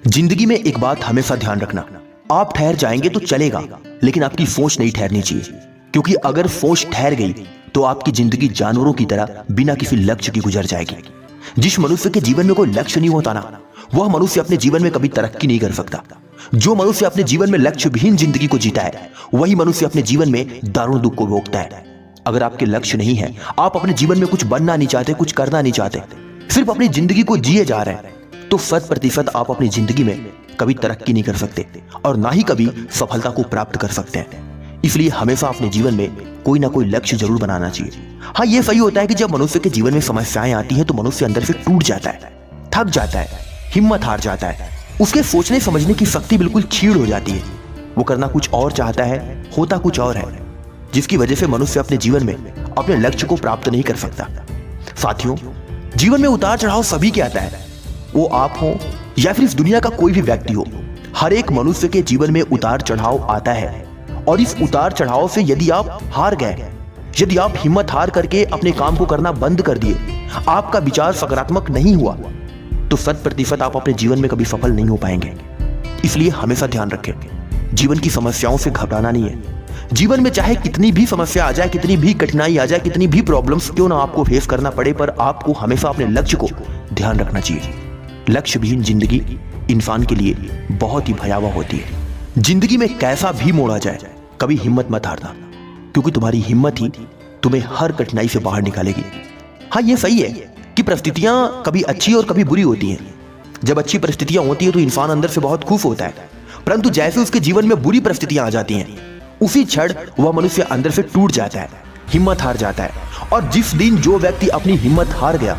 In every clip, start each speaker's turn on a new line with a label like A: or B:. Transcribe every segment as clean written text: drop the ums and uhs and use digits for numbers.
A: जिंदगी में एक बात हमेशा ध्यान रखना, आप ठहर जाएंगे तो चलेगा, लेकिन आपकी सोच नहीं ठहरनी चाहिए। क्योंकि अगर सोच ठहर गई तो आपकी जिंदगी जानवरों की तरह बिना किसी लक्ष्य की गुजर जाएगी। जिस मनुष्य के जीवन में कोई लक्ष्य नहीं होता ना, वह मनुष्य अपने जीवन में कभी तरक्की नहीं कर सकता। जो मनुष्य अपने जीवन में लक्ष्य विहीन जिंदगी को जीता है, वही मनुष्य अपने जीवन में दारुण दुख को भोगता है। अगर आपके लक्ष्य नहीं है, आप अपने जीवन में कुछ बनना नहीं चाहते, कुछ करना नहीं चाहते, सिर्फ अपनी जिंदगी को जिए जा रहे हैं, तो 100% आप अपनी जिंदगी में कभी तरक्की नहीं कर सकते और ना ही कभी सफलता को प्राप्त कर सकते हैं। इसलिए हमेशा अपने जीवन में कोई ना कोई लक्ष्य जरूर बनाना चाहिए। हाँ, ये सही होता है कि जब मनुष्य के जीवन में समस्याएं आती हैं तो मनुष्य अंदर से टूट जाता है, थक जाता है, हिम्मत हार जाता है, उसके सोचने समझने की शक्ति बिल्कुल छीड़ हो जाती है। वो करना कुछ और चाहता है, होता कुछ और है, जिसकी वजह से मनुष्य अपने जीवन में अपने लक्ष्य को प्राप्त नहीं कर सकता। साथियों, जीवन में उतार चढ़ाव सभी के आता है, वो आप हो या फिर इस दुनिया का कोई भी व्यक्ति हो। हर एक मनुष्य के जीवन में उतार चढ़ाव आता है और इस उतार चढ़ाव से यदि आप हार गए, यदि आप हिम्मत हार करके अपने काम को करना बंद कर दिए, आपका विचार सकारात्मक नहीं हुआ, तो 100% आप अपने जीवन में कभी सफल नहीं हो पाएंगे। इसलिए हमेशा ध्यान रखें, जीवन की समस्याओं से घबराना नहीं है। जीवन में चाहे कितनी भी समस्या आ जाए, कितनी भी कठिनाई आ जाए, कितनी भी प्रॉब्लम्स क्यों ना आपको फेस करना पड़े, पर आपको हमेशा अपने लक्ष्य को ध्यान रखना चाहिए। लक्ष्य विहीन जिंदगी इंसान के लिए बहुत ही भयावह होती है। जिंदगी में कैसा भी मोड़ आ जाए, कभी हिम्मत मत हारना, क्योंकि तुम्हारी हिम्मत ही तुम्हें हर कठिनाई से बाहर निकालेगी। हाँ, ये सही है कि परिस्थितियां कभी अच्छी और कभी बुरी होती हैं। जब अच्छी परिस्थितियां होती है तो इंसान अंदर से बहुत खुश होता है, परंतु जैसे उसके जीवन में बुरी परिस्थितियां आ जाती हैं, उसी क्षण वह मनुष्य अंदर से टूट जाता है, हिम्मत हार जाता है। और जिस दिन जो व्यक्ति अपनी हिम्मत हार गया,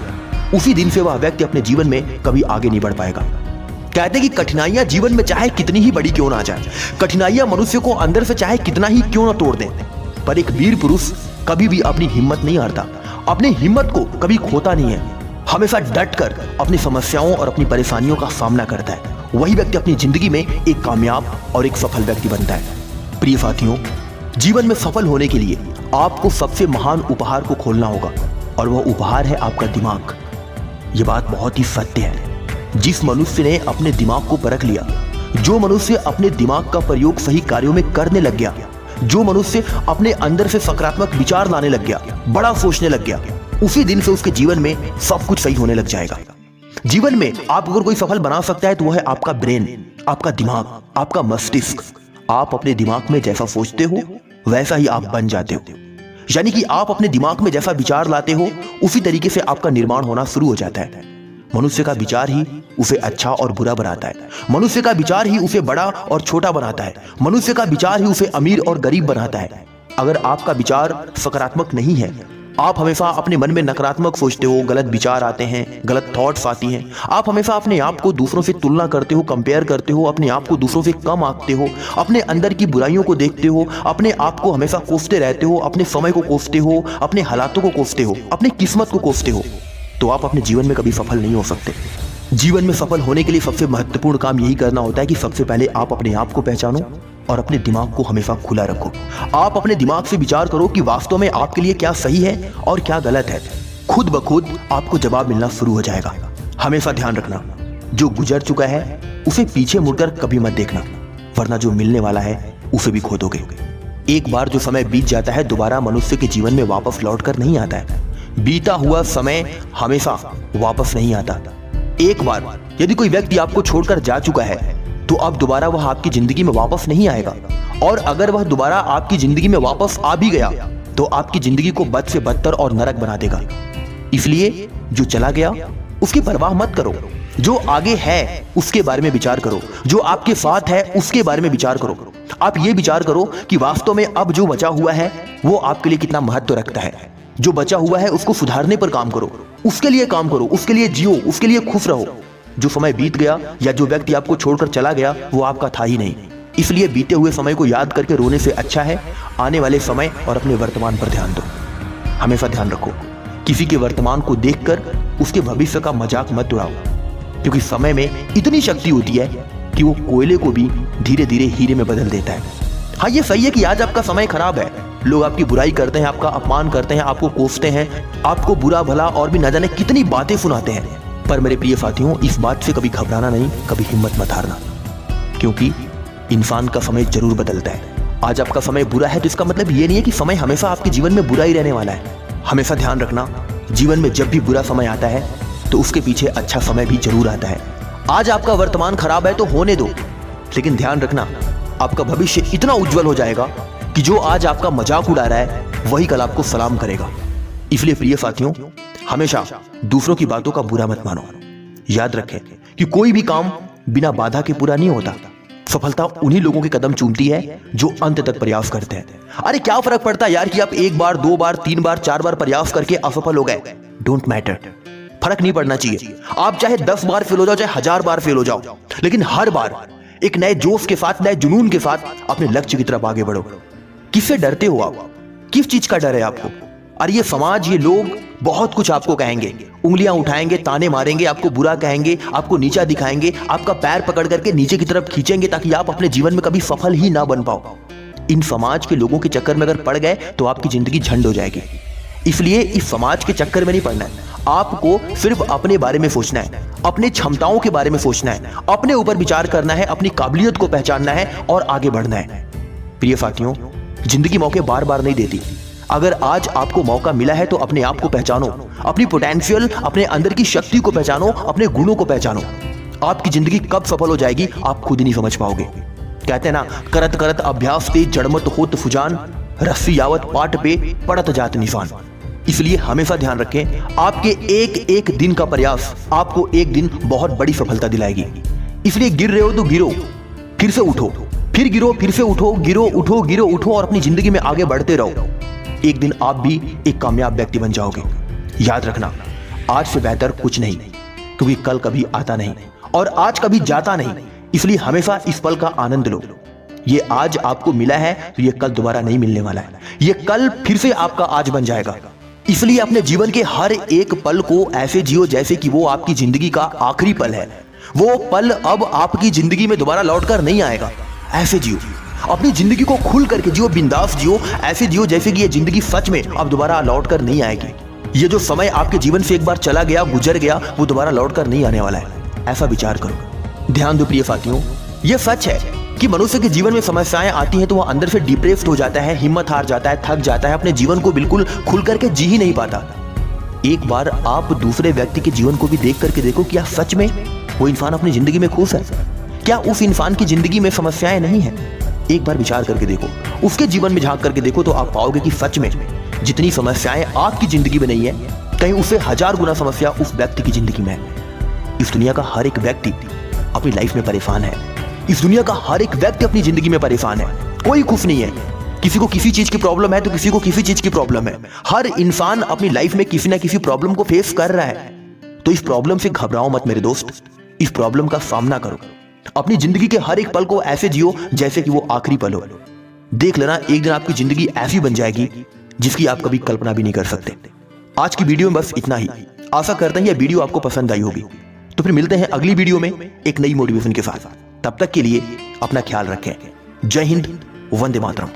A: उसी दिन से वह व्यक्ति अपने जीवन में कभी आगे नहीं बढ़ पाएगा। कहते हैं कि कठिनाइयां जीवन में चाहे कितनी ही बड़ी क्यों ना आ जाए, कठिनाइयां मनुष्य को अंदर से चाहे कितना ही क्यों ना तोड़ दें, पर एक वीर पुरुष कभी भी अपनी हिम्मत नहीं हारता, अपनी हिम्मत को कभी खोता नहीं है। हमेशा डट कर अपनी समस्याओं और अपनी परेशानियों का सामना करता है। वही व्यक्ति अपनी जिंदगी में एक कामयाब और एक सफल व्यक्ति बनता है। प्रिय साथियों, जीवन में सफल होने के लिए आपको सबसे महान उपहार को खोलना होगा, और वह उपहार है आपका दिमाग। यह बात बहुत ही सत्य है। जिस मनुष्य ने अपने दिमाग को परख लिया, जो मनुष्य अपने दिमाग का प्रयोग सही कार्यों में करने लग गया, जो मनुष्य अपने अंदर से सकारात्मक विचार लाने लग गया, बड़ा सोचने लग गया, उसी दिन से उसके जीवन में सब कुछ सही होने लग जाएगा। जीवन में आप अगर कोई सफल बना सकता है तो वह है आपका ब्रेन, आपका दिमाग, आपका मस्तिष्क। आप अपने दिमाग में जैसा सोचते हो वैसा ही आप बन जाते हो। यानी कि आप अपने दिमाग में जैसा विचार लाते हो, उसी तरीके से आपका निर्माण होना शुरू हो जाता है। मनुष्य का विचार ही उसे अच्छा और बुरा बनाता है। मनुष्य का विचार ही उसे बड़ा और छोटा बनाता है। मनुष्य का विचार ही उसे अमीर और गरीब बनाता है। अगर आपका विचार सकारात्मक नहीं है, आप हमेशा अपने मन में नकारात्मक सोचते हो, गलत विचार आते हैं, गलत थॉट्स आती हैं, आप हमेशा अपने आप को दूसरों से तुलना करते हो, कंपेयर करते हो, अपने आप को दूसरों से कम आंकते हो, अपने अंदर की बुराइयों को देखते हो, अपने आप को हमेशा कोसते रहते हो, अपने समय को कोसते हो, अपने हालातों को कोसते हो, अपनी किस्मत को कोसते हो, तो आप अपने जीवन में कभी सफल नहीं हो सकते। जीवन में सफल होने के लिए सबसे महत्वपूर्ण काम यही करना होता है कि सबसे पहले आप अपने आप को पहचानो और अपने दिमाग को हमेशा खुला रखो। आप अपने दिमाग से विचार करो कि वास्तव में आपके लिए क्या सही है और क्या गलत है। खुद ब खुद आपको जवाब मिलना शुरू हो जाएगा। हमेशा ध्यान रखना, जो गुजर चुका है उसे पीछे मुड़कर कभी मत देखना, वरना जो मिलने वाला है उसे भी खो दोगे। एक बार जो समय बीत जाता है, दोबारा मनुष्य के जीवन में वापस लौट कर नहीं आता है। बीता हुआ समय हमेशा वापस नहीं आता। एक बार यदि कोई व्यक्ति आपको छोड़कर जा चुका है, तो अब दोबारा वह आपकी जिंदगी में वापस नहीं आएगा। और अगर वह दोबारा आपकी जिंदगी में वापस आ भी गया, तो आपकी जिंदगी को बद से बदतर और नरक बना देगा। इसलिए जो चला गया उसकी परवाह मत करो, जो आगे है उसके बारे में विचार करो, जो आपके साथ है उसके बारे में विचार करो। आप ये विचार करो कि वास्तव में अब जो बचा हुआ है वो आपके लिए कितना महत्व रखता है। जो बचा हुआ है उसको सुधारने पर काम करो, उसके लिए काम करो, उसके लिए जियो, उसके लिए खुश रहो। जो समय बीत गया या जो व्यक्ति आपको छोड़कर चला गया वो आपका था ही नहीं। इसलिए बीते हुए समय को याद करके रोने से अच्छा है आने वाले समय और अपने वर्तमान पर ध्यान दो। हमेशा ध्यान रखो, किसी के वर्तमान को देखकर उसके भविष्य का मजाक मत उड़ाओ, क्योंकि समय में इतनी शक्ति होती है कि वो कोयले को भी धीरे धीरे हीरे में बदल देता है। हाँ, ये सही है कि आज आपका समय खराब है, लोग आपकी बुराई करते हैं, आपका अपमान करते हैं, आपको कोसते हैं, आपको बुरा भला और भी न जाने कितनी बातें सुनाते हैं, पर मेरे प्रिय साथियों, इस बात से कभी घबराना नहीं, कभी हिम्मत मत हारना, क्योंकि इंसान का समय जरूर बदलता है। आज आपका समय बुरा है तो इसका मतलब ये नहीं है कि समय हमेशा आपके जीवन में बुरा ही रहने वाला है। हमेशा ध्यान रखना, जीवन में जब भी बुरा समय आता है तो उसके पीछे अच्छा समय भी जरूर आता है। आज आपका वर्तमान खराब है तो होने दो, लेकिन ध्यान रखना आपका भविष्य इतना उज्जवल हो जाएगा कि जो आज आपका मजाक उड़ा रहा है वही कल आपको सलाम करेगा। इसलिए प्रिय साथियों, हमेशा दूसरों की बातों का बुरा मत मानो। याद रखें कि कोई भी काम बिना बाधा के पूरा नहीं होता। सफलता उन्हीं लोगों के कदम चूमती है जो अंत तक प्रयास करते हैं। अरे क्या फर्क पड़ता है यार कि आप 1 बार 2 बार 3 बार 4 बार प्रयास करके असफल हो गए। डोंट मैटर, फर्क नहीं पड़ना चाहिए। आप चाहे 10 बार फेल हो जाओ, चाहे 1000 बार फेल हो जाओ, लेकिन हर बार एक नए जोश के साथ, नए जुनून के साथ अपने लक्ष्य की तरफ आगे बढ़ो। किससे डरते हो आप? किस चीज का डर है आपको? अरे ये समाज, ये लोग बहुत कुछ आपको कहेंगे, उंगलियां उठाएंगे, ताने मारेंगे, आपको बुरा कहेंगे, आपको नीचा दिखाएंगे, आपका पैर पकड़ करके नीचे की तरफ खींचेंगे ताकि आप अपने जीवन में कभी सफल ही ना बन पाओ। इन समाज के लोगों के चक्कर में अगर पड़ गए तो आपकी जिंदगी झंड हो जाएगी। इसलिए इस समाज के चक्कर में नहीं पड़ना है। आपको सिर्फ अपने बारे में सोचना है, अपने क्षमताओं के बारे में सोचना है, अपने ऊपर विचार करना है, अपनी काबिलियत को पहचानना है और आगे बढ़ना है। प्रिय साथियों, जिंदगी मौके बार बार नहीं देती। अगर आज आपको मौका मिला है तो अपने आप को पहचानो, अपनी पोटेंशियल, अपने अंदर की शक्ति को पहचानो, अपने गुणों को पहचानो। आपकी जिंदगी कब सफल हो जाएगी आप खुद ही नहीं समझ पाओगे। कहते हैं ना, करत करत अभ्यास पे जड़मत होत फुजान, रस्सी यावत पाट पे पड़त जात निशान। इसलिए हमेशा ध्यान रखें, आपके एक एक दिन का प्रयास आपको एक दिन बहुत बड़ी सफलता दिलाएगी। इसलिए गिर रहे हो तो गिरो, फिर से उठो, फिर गिरो, फिर से उठो, गिरो, उठो, गिरो, उठो और अपनी जिंदगी में आगे बढ़ते रहो। एक दिन आप भी एक कामयाब व्यक्ति बन जाओगे। याद रखना, आज से बेहतर कुछ नहीं, क्योंकि कल कभी आता नहीं और आज कभी जाता नहीं। इसलिए हमेशा इस पल का आनंद लो। ये आज आपको मिला है तो ये कल दोबारा नहीं मिलने वाला है। ये कल फिर से आपका आज बन जाएगा। इसलिए अपने जीवन के हर एक पल को ऐसे जियो जैसे कि वो आपकी जिंदगी का आखिरी पल है। वो पल अब आपकी जिंदगी में दोबारा लौटकर नहीं आएगा। ऐसे जियो, अपनी जिंदगी को खुल करके जियो, बिंदास जियो, ऐसे जियो जैसे कि ये जिंदगी सच में अब दोबारा लौटकर नहीं आएगी। ये जो समय आपके जीवन से एक बार चला गया, गुजर गया, वो दोबारा लौटकर नहीं आने वाला है। ऐसा विचार करो। ध्यान दो प्रिय साथियों, ये सच है कि मनुष्य के जीवन में समस्याएं आती हैं तो वह अंदर से डिप्रेस्ड हो जाता है, हिम्मत हार जाता है, थक जाता है, अपने जीवन को बिल्कुल खुल करके जी ही नहीं पाता। एक बार आप दूसरे व्यक्ति के जीवन को भी देख करके देखो, क्या सच में वो इंसान अपनी जिंदगी में खुश है? क्या उस इंसान की जिंदगी में समस्याएं नहीं है? एक बार विचार करके देखो, उसके जीवन में झांक करके देखो तो आप पाओगे कि सच में जितनी समस्याएं आपकी जिंदगी में नहीं है, कहीं उससे 1000 गुना समस्या उस व्यक्ति की जिंदगी में है। इस दुनिया का हर एक व्यक्ति अपनी लाइफ में परेशान है। इस दुनिया का हर एक व्यक्ति अपनी जिंदगी में परेशान है। कोई खुश नहीं है। किसी को किसी चीज की प्रॉब्लम है तो किसी को किसी चीज की प्रॉब्लम है। हर इंसान अपनी लाइफ में किसी ना किसी प्रॉब्लम को फेस कर रहा है। तो इस प्रॉब्लम से घबराओ मत मेरे दोस्त, इस प्रॉब्लम का सामना करो। अपनी जिंदगी के हर एक पल को ऐसे जियो जैसे कि वो आखिरी पल हो। देख लेना, एक दिन आपकी जिंदगी ऐसी बन जाएगी जिसकी आप कभी कल्पना भी नहीं कर सकते। आज की वीडियो में बस इतना ही। आशा करते हैं यह वीडियो आपको पसंद आई होगी। तो फिर मिलते हैं अगली वीडियो में एक नई मोटिवेशन के साथ। तब तक के लिए अपना ख्याल रखें। जय हिंद, वंदे मातरम।